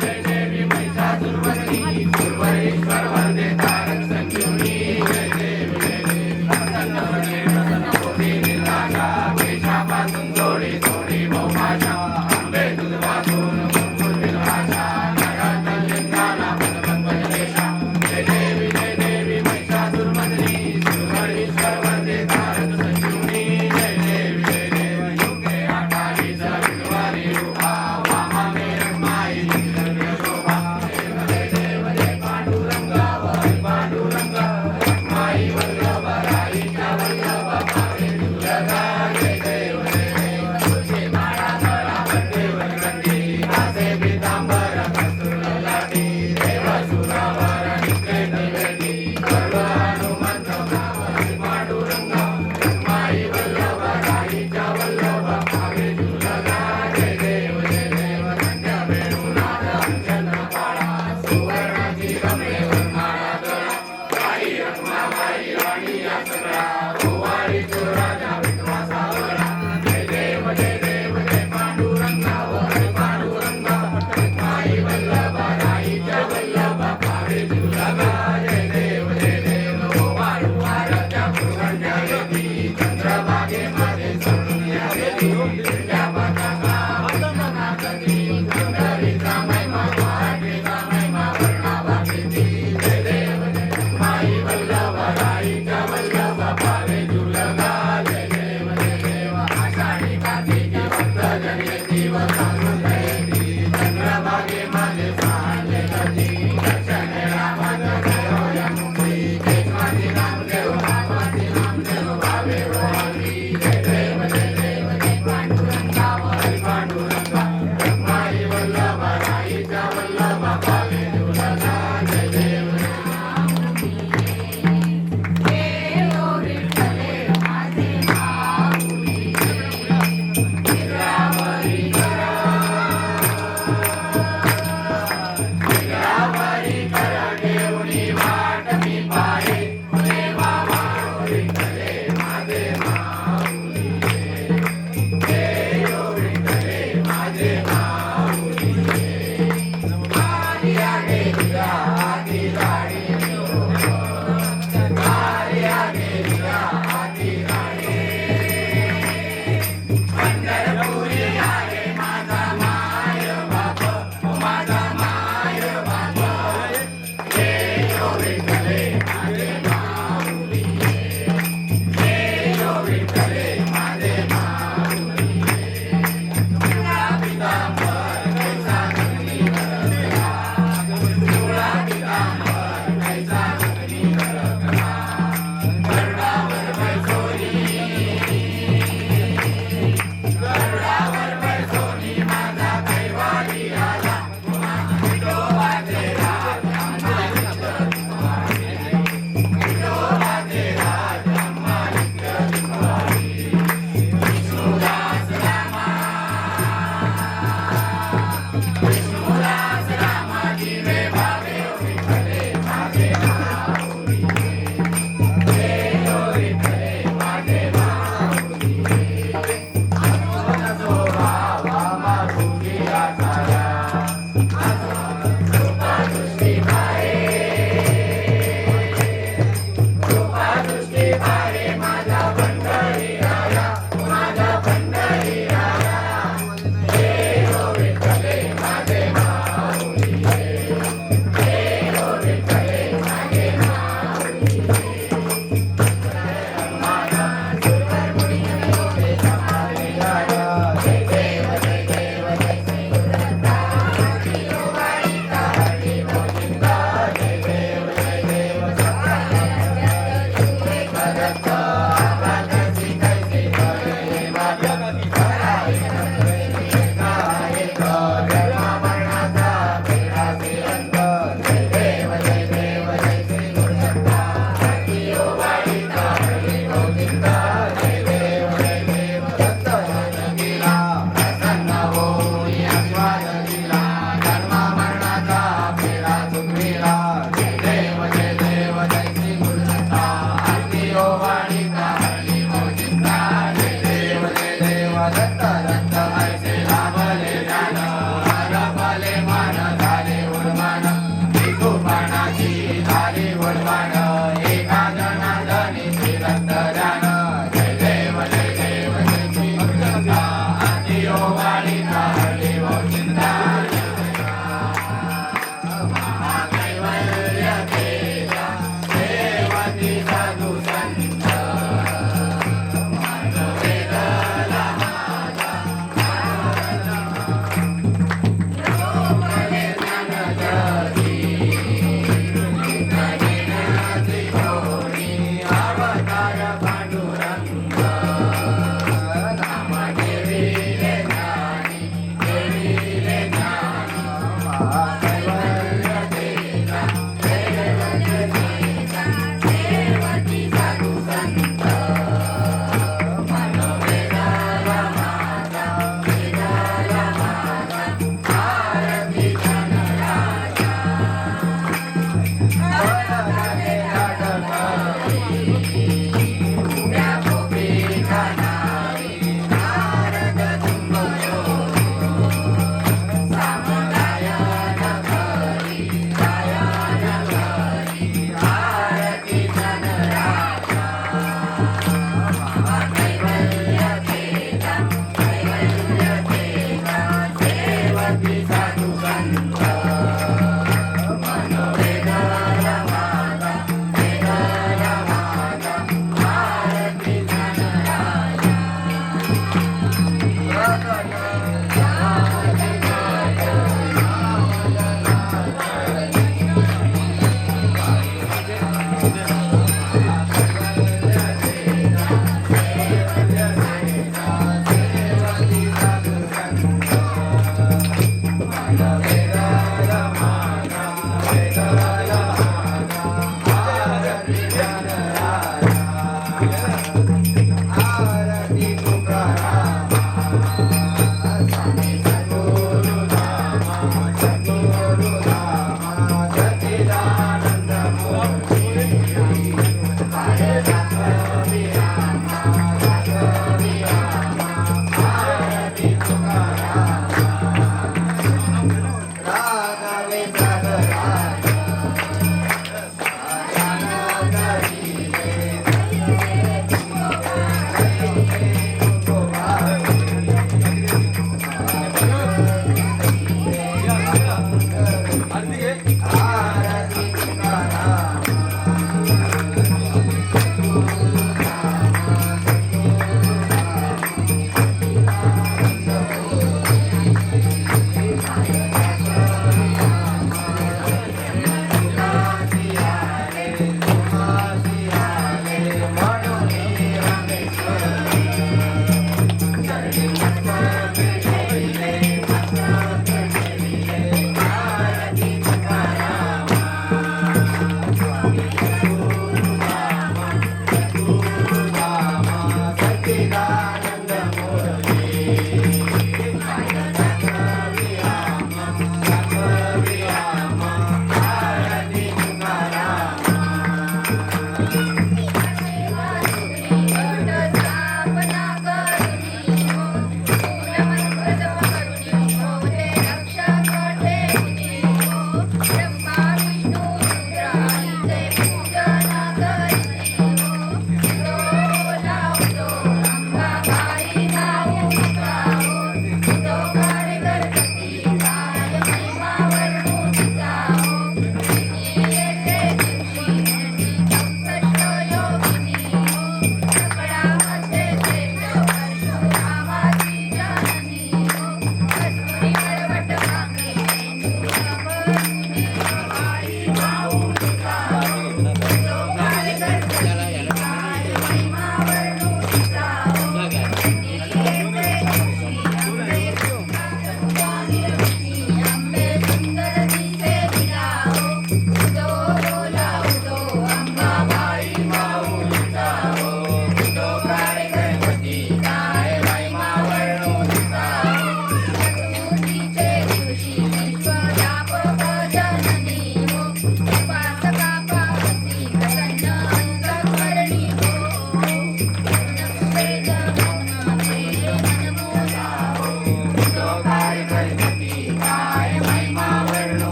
जय देवी महिषासुरमर्दिनी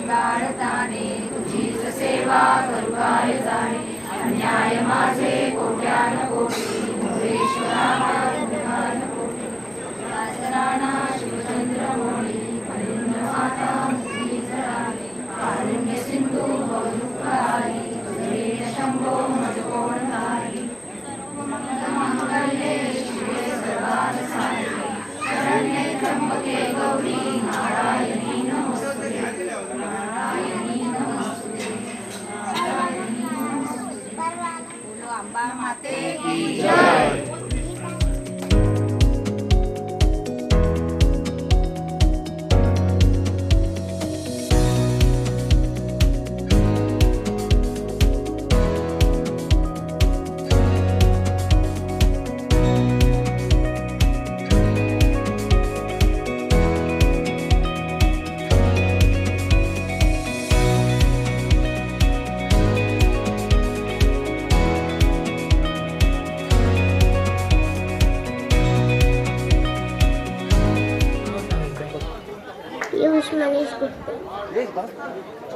लाडताने तुझीच सेवा करू काय जाणे अन्याय माझे कोट्यान कोटी मोरेश्वरा गुणगान कोटी वासराणा शिवचंद्र मोळी परिंद माता मुक्ती जराली कारुण्य सिंधू बहुदुःखारी तुझे शंभो मज कोण तारी सर्वमंगलमांगल्ये शिवे सर्वार्थ साधिके शरण्ये त्र्यंबके गौरी नारायणी नमोस्तुते नारायणी नमोस्तुते नारायणी नमोस्तुते बोलो अंबा माते की जय।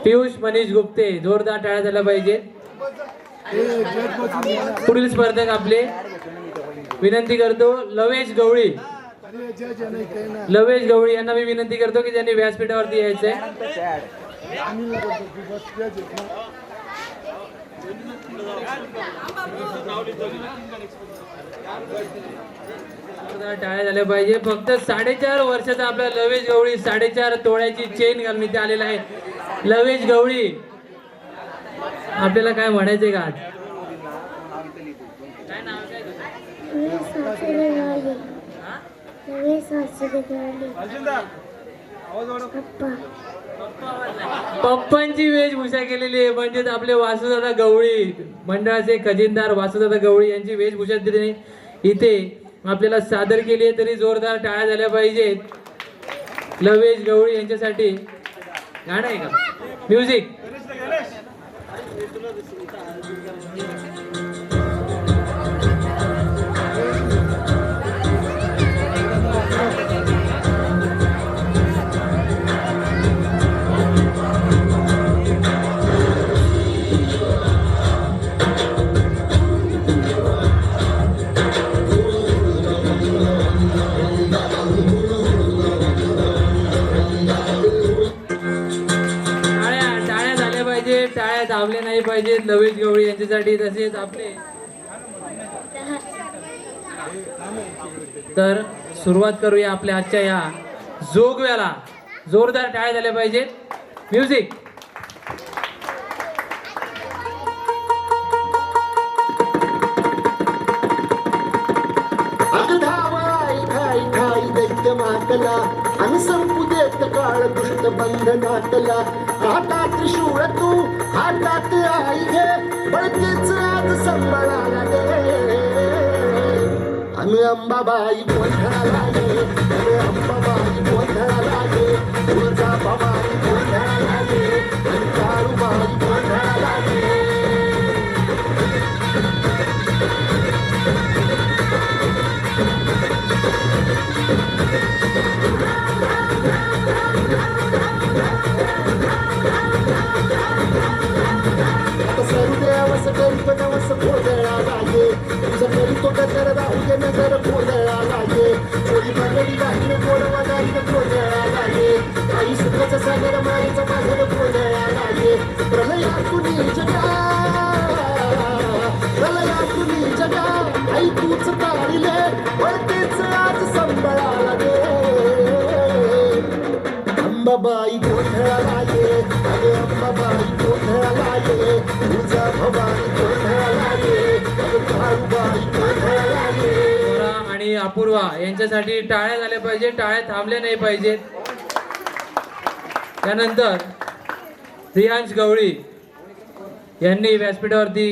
पियुष मनीष गुप्ते जोरदार टाळ्या झाल्या पाहिजे। पुढील स्पर्धक आपले विनंती करतो लवेश गवळी यांना मी विनंती करतो की त्यांनी व्यासपीठावरती यायचंय। टाळ्या झाल्या पाहिजे। फक्त 4.5 वर्षाचा आपला लवेश गवळी 4.5 तोळ्याची चेन घालून इथे आलेला आहे। लवेश गवळी आपल्याला काय म्हणायचंय का आज? काय नाव काय पप्पांची वेशभूषा केलेली आहे म्हणजेच आपले वासुदादा गवळी मंडळाचे खजिनदार वासुदादा गवळी यांची वेशभूषा तिने इथे आपल्याला सादर केली आहे। तरी जोरदार टाळ्या झाल्या पाहिजेत लवेश गवळी यांच्यासाठी। गाणं आहे का म्युझिक? टाळ्या थांबले नाही पाहिजे लवेश गवळी यांच्यासाठी। तसेच आपले तर सुरुवात करूया आपल्या आजच्या या जोगव्याला। जोरदार टाळ्या झाल्या पाहिजेत। म्युझिक। आणि संपू देत काळ दुष्ट बंधनातला हातात त्रिशूळ तू हातात आई घे बळकीच आज संबळाला दे आणि अंबाबाई गोंधळाला ये अंबाबाई गोंधळाला ये तुळजाबाई गोंधळाला ये आणि काळूबाई गोंधळाला ये। सर्वदेवस गणपतवस गोंधळा लागे तुझं करी तो डगर राहूये नगर गोंधळा लागे चोरी बंगडी वाहिन गोडवा गाईन गोंधळा लागे आई सुखाचं सागर माईचं माझं गोंधळा लागे प्रलयातुनी जगा आई तूच तारिले वरतीच आज संबळाला दे अंबाबाई गोंधळाला ये अरे अंबाबाई गोंधळाला ये तुझा भवानी गोंधळाला ये अरे काळूबाई गोंधळाला ये। आणि अपूर्वा यांच्यासाठी टाळ्या झाल्या पाहिजे। टाळ्या थांबल्या नाही पाहिजेत। त्यानंतर प्रियांश गवळी यांनी व्यासपीठावरती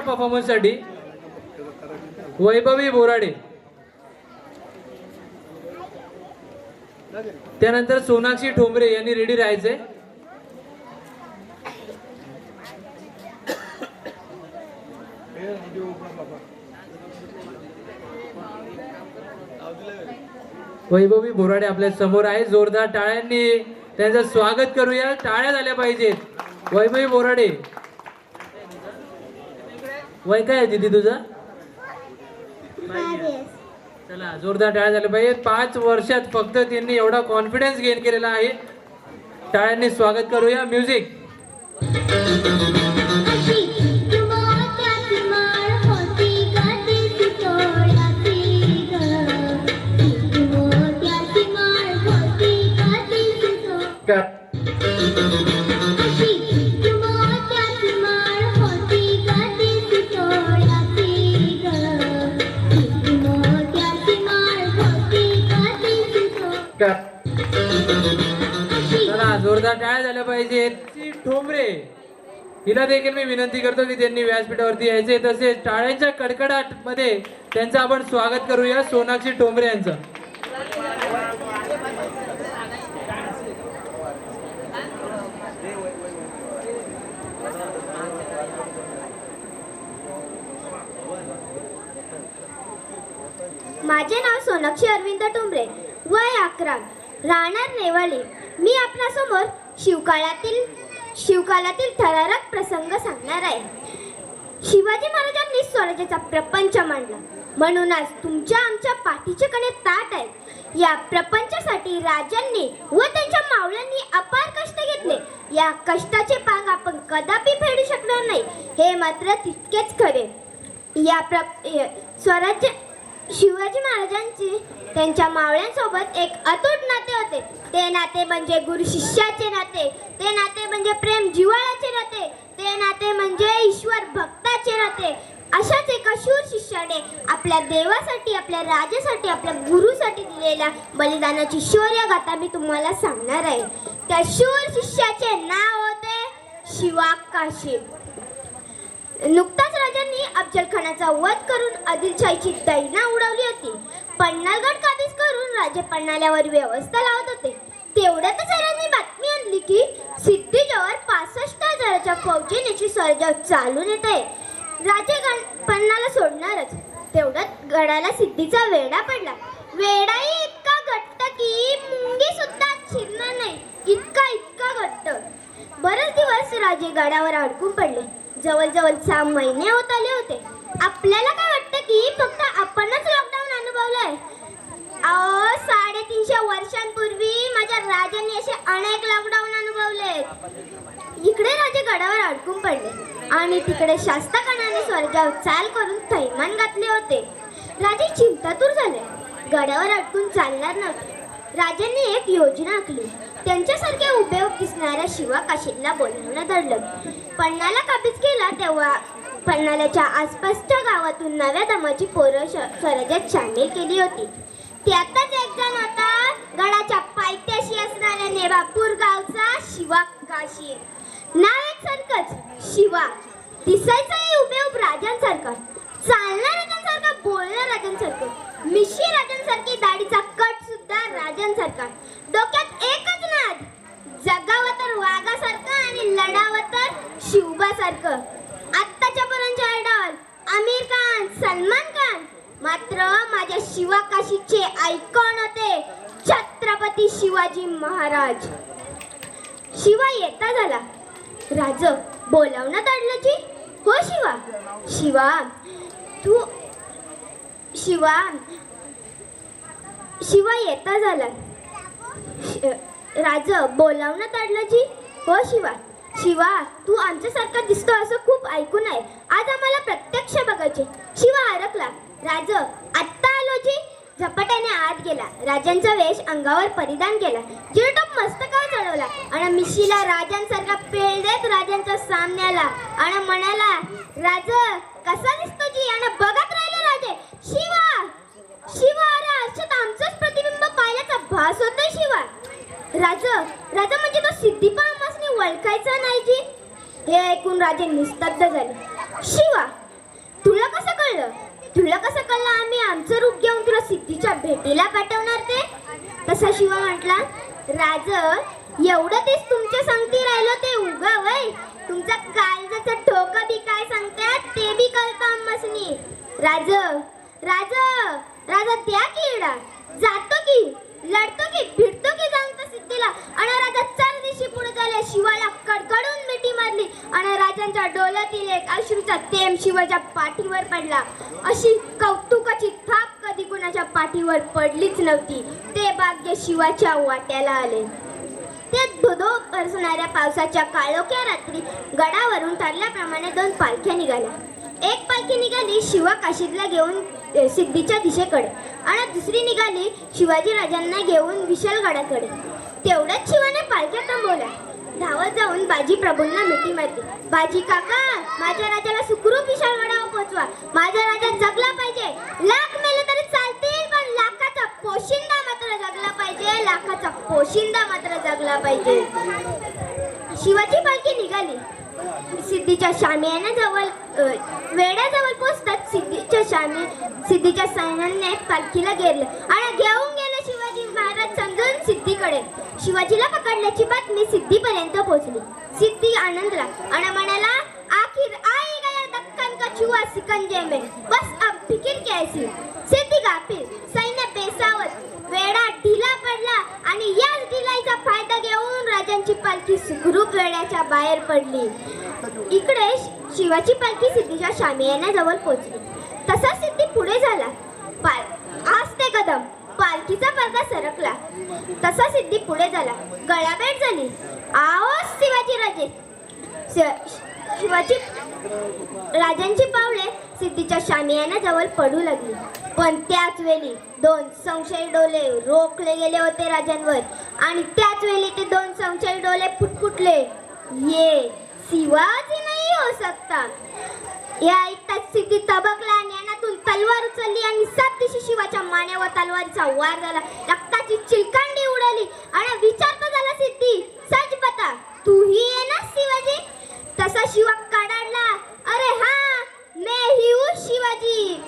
परफॉर्मन्स साठी वैभवी बोराडे, त्यानंतर सोनाक्षी ठोंबरे यांनी रेडी राहायचे. वैभवी बोराडे आपल्या समोर आहे. जोरदार टाळ्यांनी त्यांचं स्वागत करूया. टाळ्या झाल्या पाहिजेत. वैभवी बोराडे, वय काय आहे दीदी तुझं? चला जोरदार टाळ्या झाल्या पाहिजेत. 5 वर्षात फक्त त्यांनी एवढा कॉन्फिडन्स गेन केलेला आहे. टाळ्यांनी स्वागत करूया. म्युझिक. चला जोरदार टाळ्या झाल्या पाहिजेत. ठोंबरे हिला देखील मी विनंती करतो की त्यांनी व्यासपीठावरती यायचे. तसेच टाळ्यांच्या कडकडाट मध्ये त्यांचं आपण स्वागत करूया सोनाक्षी टोंबरे यांचं. माझे नाव सोनाक्षी अरविंद टोंबरे, वय 11, राहणार नेवाळी. मी आपल्यासमोर शिवकाळातील थरारक प्रसंग सांगणार आहे. शिवाजी महाराजांनी स्वराज्याचा प्रपंच मांडला, म्हणूनच तुमच्या आमच्या पाठीचे कणे ताट आहे. या प्रपंचासाठी राजांनी व त्यांच्या मावळ्यांनी अपार कष्ट घेतले. या कष्टाचे पांग आपण कदापि फेडू शकणार नाही, हे मात्र तितकेच खरे. स्वराज्य शिवाजी महाराजांचे त्यांच्या मावळ्यांसोबत एक अतूट नाते होते. ते नाते म्हणजे गुरु शिष्याचे नाते, ते नाते म्हणजे प्रेम जिव्हाळ्याचे नाते, ते नाते म्हणजे ईश्वर भक्ताचे नाते. अशाच एका शूर शिष्याने आपल्या देवासाठी, आपल्या राजासाठी, आपल्या गुरुसाठी दिलेल्या बलिदानाची शौर्य गाथा मी तुम्हाला सांगणार आहे. त्या शूर शिष्याचे नाव होते शिवा काशी. नुकताच राजांनी अफजल खानाचा वध करून आदिलशाहीची दैना उडवली होती. पन्हाळगड काबीज करून राजे पन्हाळ्यावर व्यवस्था लावत होते. तेवढ्यातच राजांनी बातमी आणली की सिद्धीजवळ 65,000च्या फौजेनेची स्वराज्य चालून येत आहे. राजे पन्हाळा सोडणारच. तेवढ्यात गडाला सिद्धीचा वेढा पडला. वेढाही इतका घट्ट की मुंगी सुद्धा शिरणार नाही, इतका घट्ट. बरेच दिवस राजे गडावर अडकून पडले. जवळजवळ 6 महिने होत आले होते. आपल्याला काय वाटतं की फक्त आपणच लॉकडाऊन अनुभवलंय? 350 वर्षांपूर्वी माझ्या राजांनी असे अनेक लॉकडाऊन अनुभवले. इकडे राजे गडावर अडकून पडले आणि तिकडे शास्त्रकणाने स्वराज्यावर चाल करून थैमान घातले होते. राजे चिंतातूर झाले. गडावर अडकून चालणार नव्हते. राजांनी एक योजना आखली. त्यांच्यासारखे उभे दिसणाऱ्या शिवा काशीला बोलावणं धरलं. पन्हाळा काबीज केला तेव्हा पन्हाळ्याच्या आसपासच्या गावातून नव्या दमाची पोरं स्वराज्यात सामील केली होती. त्यातच एक जण होता गडाच्या पायथ्याशी असणाऱ्या नेवापूर गावचा शिवा काशी. नाव एकसारखंच, शिवा. दिसायचंही उभे राजांसारखं, चालणार राजांसारखं, बोलणार राजांसारखं, मिशी राजांसारखी, दाढीचा कट सुद्धा राजांसारखा. डोक्यात एकच नाद, जगावं तर वाघासारखं आणि लढावं तर शिवबासारखं. आत्ताच्या पोरांच्या आयडॉल आमिर खान, सलमान खान. मात्र माझ्या शिवा काशीचे आयकॉन होते छत्रपती शिवाजी महाराज. शिवा येता झाला. राज बोलावण्यात अडलं जी. हो शिवा. शिवा तू शिवा येता झाला. राज बोलावण्यात अडलं जी. हो शिवा. शिवा तू आमच्यासारखा दिसतो असं खूप ऐकून आहे. आज आम्हाला प्रत्यक्ष बघायचे. शिवा हरकला. राज आत्ता आलो जी. झपाट्याने आत गेला. राजांचा वेश अंगावर परिधान केला. जिरटोप मस्तकावर चढवला आणि मिशीला राजांसारखा पेळ देत राजांच्या सामन्याला आणि म्हणाला, राज कसा दिसतो जी? आणि बघत राहिले राजे. शिवा शिवा अरे आरशात आमचंच प्रतिबिंब पाहिल्याचा भास होतोय शिवा. राजा म्हणजे तो सिद्धीपा आम्हासनी ओळखायचा नाही जी. हे ऐकून राजे निस्तब्ध झाले. शिवा तुला कसं कळलं? आम्ही आमचं रूप घेऊन तुला सिद्धीच्या भेटीला पाठवणार ते? तसा शिवा म्हटला, राज एवढं तेच तुमच्या सांगती राहिलो ते उगा वय. तुमचा काळजाचं ठोका बी काय सांगतात ते बी कळतं आम्हासनी. राजा द्या की इडा. जातो की, लढतो की, भिडतो की जाऊन त्या सिद्धीला. आणि राजा 4 दिवशी पुढे झाले. शिवाला कडकडून मिठी मारली आणि राजांच्या डोळ्यातील एक अश्रूचा थेंब शिवाच्या पाठीवर पडला. अशी कौतुकाची थाप कधी कुणाच्या पाठीवर पडलीच नव्हती. ते भाग्य शिवाच्या वाट्याला आले. ते धोधो बरसणाऱ्या पावसाच्या काळोख्या रात्री गडावरून ठरल्याप्रमाणे 2 पालख्या निघाल्या. एक पालखी निघाली शिवा काशीदला घेऊन सिद्धीच्या दिशेकडे आणि दुसरी निघाली शिवाजी राजांना घेऊन विशालगडाकडे. तेवढ्याच शिवाने पालख्या थांबवल्या. धावत जाऊन बाजी प्रभूंना मिठी मारली. बाजी काका माझ्या राजाला सुखरूप विशालगडावर पोहोचवा. माझा राजा जगला पाहिजे. लाख मेले तरी चालतील पण लाखाचा पोशिंदा मात्र जगला पाहिजे. लाखाचा पोशिंदा मात्र जगला पाहिजे. शिवाची पालखी निघाली. सिद्धीच्या शामियानाजवळ वेड्याजवळ पोचतात सिद्धीच्या सैन्याने पालखीला घेरलं आणि घेऊन गेले शिवाजी महाराज समजून सिद्धीकडे. शिवाजीला पकडल्याची बातमी सिद्धीपर्यंत पोहोचली. सिद्धी आनंदला आणि म्हणाला, आखिर आई गया दक्कन का चूहा सिकंजे में, बस अब फिकिर कैसी. सिद्धी गाफील, सैन्य बेसावत, वेडा ढिला पडला आणि याच ढिलाईचा फायदा घेऊन राजांची पालखी सुखरूप वेड्याच्या बाहेर पडली. इकडे शिवाची पालखी सिद्धीच्या शामियानाजवळ पोहोचली. तसा सिद्धी पुढे झाला. आस्ते कदम, पालखीचा पडदा सरकला. तसा सिद्धी पुढे झाला. गळाभेट झाली. आओ शिवाजी राजे. शिवाजी राजांची पावले सिद्धीच्या शामियानाजवळ पडू लागली. पण त्याच वेळी 2 संशयी डोले रोखले गेले होते राजांवर आणि त्याच वेळी ते 2 संशयी डोले फुटफुटले. ये शिवाजी नाही हो सकता. या ऐकताच सिद्धी तबकला आणि यानातून तलवार उचलली आणि 7 दिशी शिवाच्या मानेवर तलवारीचा वार झाला. रक्ताची चिलकांडी उडाली आणि विचारता झाला सिद्धी, सच बता, तूही आहे ना शिवाजी? तसा शिवा कडाडला, अरे हाँ, मैं ही हूँ शिवाजी.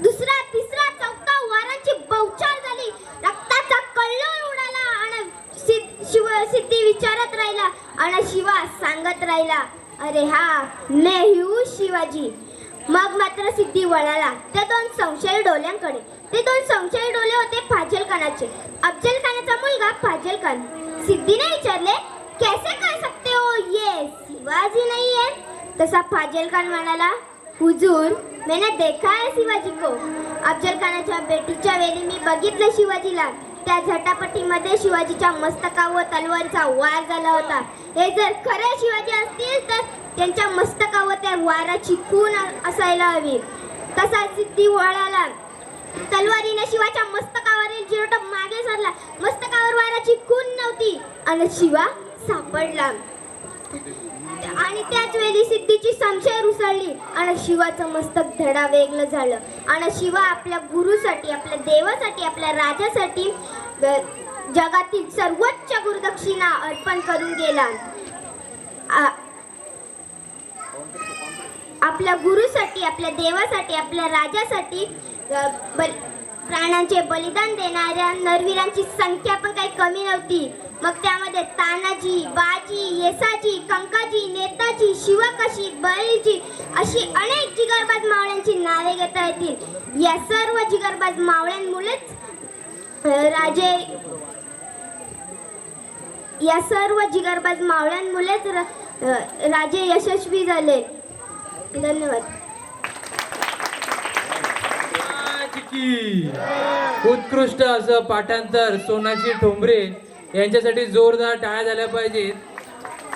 दुसरा, तिसरा, चौथा वारांची बौछार झाली. रक्ताचा कल्लोळ उडाला आणि सिद्धी विचारत राहिला आणि शिवा सांगत राहिला, अरे हा, मैं ही हूँ शिवाजी. मग मात्र सिद्धी वळाला त्या 2 संशयी डोल्यांकडे. ते 2 संशयी डोले होते फाजल खानाचे. अफजल खानाचा मुलगा फाजल खान. सिद्धीने विचारले, कैसे कह सकते हो ये शिवाजी नहीं है? तसा फाजल खान म्हणाला, हुजूर, मैंने देखा है शिवाजी को. अफजल खानाच्या भेटीच्या वेळी मी बघितलं शिवाजीला. त्या झटापटीमध्ये शिवाजीच्या मस्तकावर तलवारीचा वार झाला होता. हे जर खरे शिवाजी असतील तर त्यांच्या मस्तकावर त्या वाराची खून असायला हवी. तसा सिद्धी वळाला. तलवारीने शिवाच्या मस्तकावरील चिरोट मागे सरला. मस्तकावर वाराची खून नव्हती आणि शिवा सापडला. आणि त्याच वेळी सिद्धीची संशय रुसळली आणि शिवाचं मस्तक धडा वेगळं झालं आणि शिवा आपल्या गुरुसाठी, आपल्या देवासाठी, आपल्या राजासाठी जगातील सर्वोच्च गुरुदक्षिणा अर्पण करून गेला. आपल्या गुरुसाठी, आपल्या देवासाठी, आपल्या राजासाठी प्राणांचे बलिदान देणाऱ्या नरवीरांची संख्या पण काही कमी नव्हती. मग त्यामध्ये तानाजी, बाजी, येसाजी, कंकाजी, नेताजी, शिवकाशी, बळीजी अशी अनेक जिगरबाज मावळ्यांची नावे घेता येतील. या सर्व जिगरबाज मावळ्यांमुळेच राजे यशस्वी झाले. धन्यवाद. उत्कृष्ट असं पाठांतर सोनाक्षी ठोंबरे यांच्यासाठी जोरदार टाळ्या झाल्या पाहिजेत.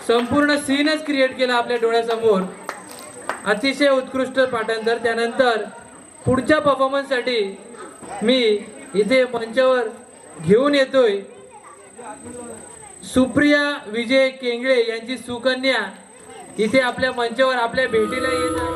संपूर्ण सीनच क्रिएट केला आपल्या डोळ्यासमोर. अतिशय उत्कृष्ट पाठांतर. त्यानंतर पुढच्या परफॉर्मन्ससाठी मी इथे मंचावर घेऊन येतोय सुप्रिया विजय केंगळे यांची सुकन्या. इथे आपल्या मंचावर आपल्या भेटीला येत आहे.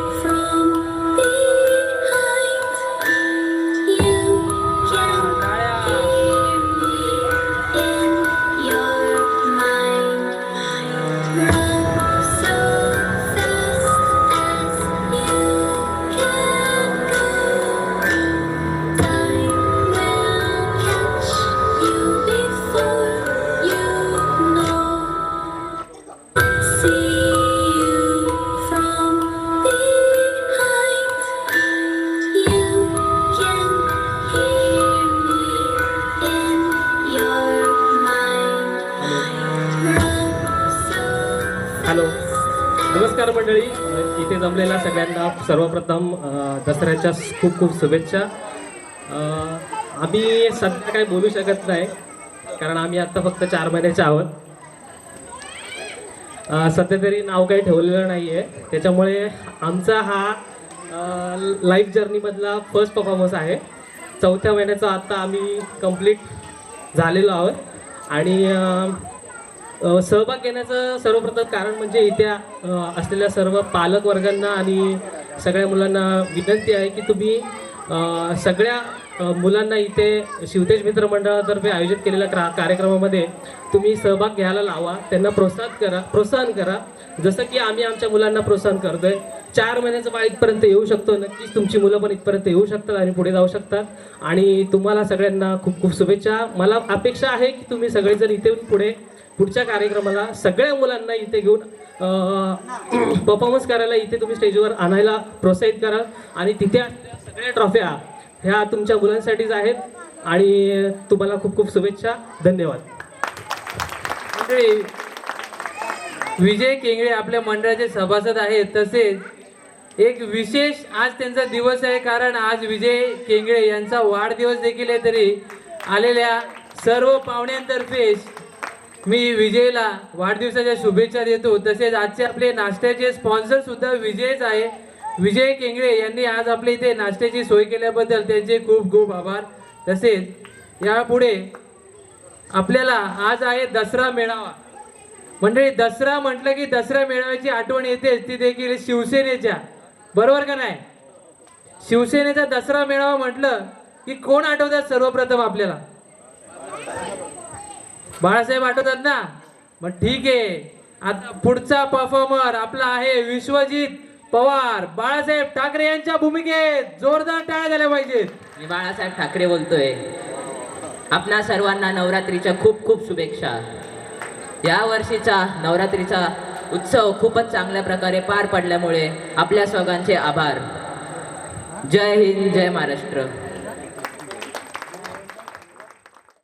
हॅलो, नमस्कार मंडळी. इथे जमलेल्या सगळ्यांना सर्वप्रथम दसऱ्याच्या खूप खूप शुभेच्छा. आम्ही सध्या काही बोलू शकत नाही कारण आम्ही आत्ता फक्त 4 महिन्याचे आहोत. सध्या तरी नाव काही ठेवलेलं नाही आहे. त्याच्यामुळे आमचा हा लाईफ जर्नीमधला फर्स्ट परफॉर्मन्स आहे. 4थ्या महिन्याचा आत्ता आम्ही कंप्लीट झालेलो आहोत आणि सहभाग घेण्याचं सर्वप्रथम कारण म्हणजे इथे असलेल्या सर्व पालक वर्गांना आणि सगळ्या मुलांना विनंती आहे की तुम्ही सगळ्या मुलांना इथे शिवतेज मित्र मंडळातर्फे आयोजित केलेल्या कार्यक्रमामध्ये तुम्ही सहभाग घ्यायला लावा, त्यांना प्रोत्साहन करा जसं की आम्ही आमच्या मुलांना प्रोत्साहन करतोय. 4 महिन्याचं बाळ इथपर्यंत येऊ शकतो, नक्कीच तुमची मुलं पण इथपर्यंत येऊ शकतात आणि पुढे जाऊ शकतात. आणि तुम्हाला सगळ्यांना खूप खूप शुभेच्छा. मला अपेक्षा आहे की तुम्ही सगळेजण इथे पुढच्या कार्यक्रमाला सगळ्या मुलांना इथे घेऊन परफॉर्मन्स करायला इथे तुम्ही स्टेजवर आणायला प्रोत्साहित कराल. आणि तिथे असलेल्या सगळ्या ट्रॉफ्या ह्या तुमच्या मुलांसाठीच आहेत. आणि तुम्हाला खूप खूप शुभेच्छा. धन्यवाद. मंडळी, विजय केंगळे आपल्या मंडळाचे सभासद आहेत. तसेच एक विशेष आज त्यांचा दिवस आहे, कारण आज विजय केंगळे यांचा वाढदिवस देखील आहे. तरी आलेल्या सर्व पाहुण्यांतर्फे मी विजयला वाढदिवसाच्या शुभेच्छा देतो. तसेच आजचे आपले नाश्त्याचे स्पॉन्सर सुद्धा विजयच आहे. विजय केंगळे यांनी आज आपल्या इथे नाश्त्याची सोय केल्याबद्दल त्यांचे खूप खूप आभार. तसेच यापुढे आपल्याला आज आहे दसरा मेळावा. मंडळी, दसरा म्हटलं की दसरा मेळाव्याची आठवण येतेच, ती देखील शिवसेनेच्या, बरोबर का नाही? शिवसेनेचा दसरा मेळावा म्हटलं की कोण आठवतात सर्वप्रथम आपल्याला? बाळासाहेब आठवतात ना? मग ठीक आहे, आता पुढचा परफॉर्मर आपला आहे विश्वजित पवार. बाळासाहेब ठाकरे यांच्या भूमिकेत जोरदार टाळ्या झाल्या पाहिजेत. मी बाळासाहेब ठाकरे बोलतोय. आपणा सर्वांना नवरात्रीच्या खूप खूप शुभेच्छा. या वर्षीचा नवरात्रीचा उत्सव खूपच चांगल्या प्रकारे पार पडल्यामुळे आपल्या सगळ्यांचे आभार. जय हिंद, जय महाराष्ट्र.